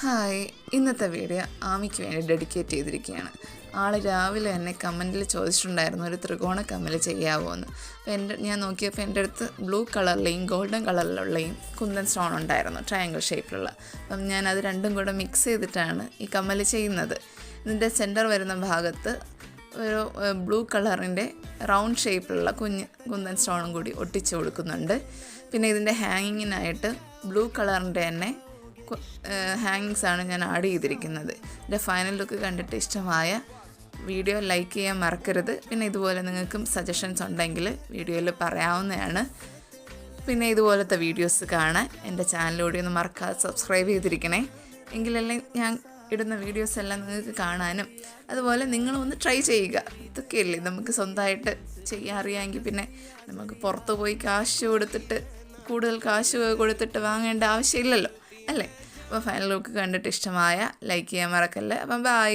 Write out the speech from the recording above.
Hi, ഇന്നത്തെ video ആമിക്ക് വേണ്ടി dedicate ചെയ്തിരിക്കുകയാണ്. ആൾ രാവിലെ എന്നെ കമൻറ്റിൽ ചോദിച്ചിട്ടുണ്ടായിരുന്നു ഒരു ത്രികോണ കമ്മൽ ചെയ്യാമോ എന്ന്. അപ്പോൾ ഞാൻ നോക്കിയപ്പോൾ എൻ്റെ അടുത്ത് ബ്ലൂ കളറിലെയും ഗോൾഡൻ കളറിലുള്ളയും കുന്തൻ സ്റ്റോൺ ഉണ്ടായിരുന്നു, ട്രയാങ്കിൾ ഷേപ്പിലുള്ള. അപ്പം ഞാൻ അത് രണ്ടും കൂടെ മിക്സ് ചെയ്തിട്ടാണ് ഈ കമ്മൽ ചെയ്യുന്നത്. ഇതിൻ്റെ സെൻറ്റർ വരുന്ന ഭാഗത്ത് ഒരു ബ്ലൂ കളറിൻ്റെ റൗണ്ട് ഷേപ്പിലുള്ള കുന്തൻ സ്റ്റോണും കൂടി ഒട്ടിച്ച് കൊടുക്കുന്നുണ്ട്. പിന്നെ ഇതിൻ്റെ ഹാങ്ങിങ്ങിനായിട്ട് ബ്ലൂ കളറിൻ്റെ തന്നെ ഹാങ്ങിങ്സാണ് ഞാൻ ആഡ് ചെയ്തിരിക്കുന്നത്. എൻ്റെ ഫൈനൽ ലുക്ക് കണ്ടിട്ട് ഇഷ്ടമായ വീഡിയോ ലൈക്ക് ചെയ്യാൻ മറക്കരുത്. പിന്നെ ഇതുപോലെ നിങ്ങൾക്കും സജഷൻസ് ഉണ്ടെങ്കിൽ വീഡിയോയിൽ പറയാവുന്നതാണ്. പിന്നെ ഇതുപോലത്തെ വീഡിയോസ് കാണാൻ എൻ്റെ ചാനലിലൂടെ ഒന്ന് മറക്കാതെ സബ്സ്ക്രൈബ് ചെയ്തിരിക്കണേ. എങ്കിലല്ലേ ഞാൻ ഇടുന്ന വീഡിയോസ് എല്ലാം നിങ്ങൾക്ക് കാണാനും. അതുപോലെ നിങ്ങളൊന്ന് ട്രൈ ചെയ്യുക. ഇതൊക്കെയല്ലേ നമുക്ക് സ്വന്തമായിട്ട് ചെയ്യാൻ അറിയാമെങ്കിൽ പിന്നെ നമുക്ക് പുറത്ത് പോയി കൂടുതൽ കാശ് കൊടുത്തിട്ട് വാങ്ങേണ്ട ആവശ്യമില്ലല്ലോ, അല്ലേ? അപ്പോൾ ഫൈനൽ ലുക്ക് കണ്ടിട്ട് ഇഷ്ടമായ ലൈക്ക് ചെയ്യാൻ മറക്കല്ലേ. അപ്പം ബൈ.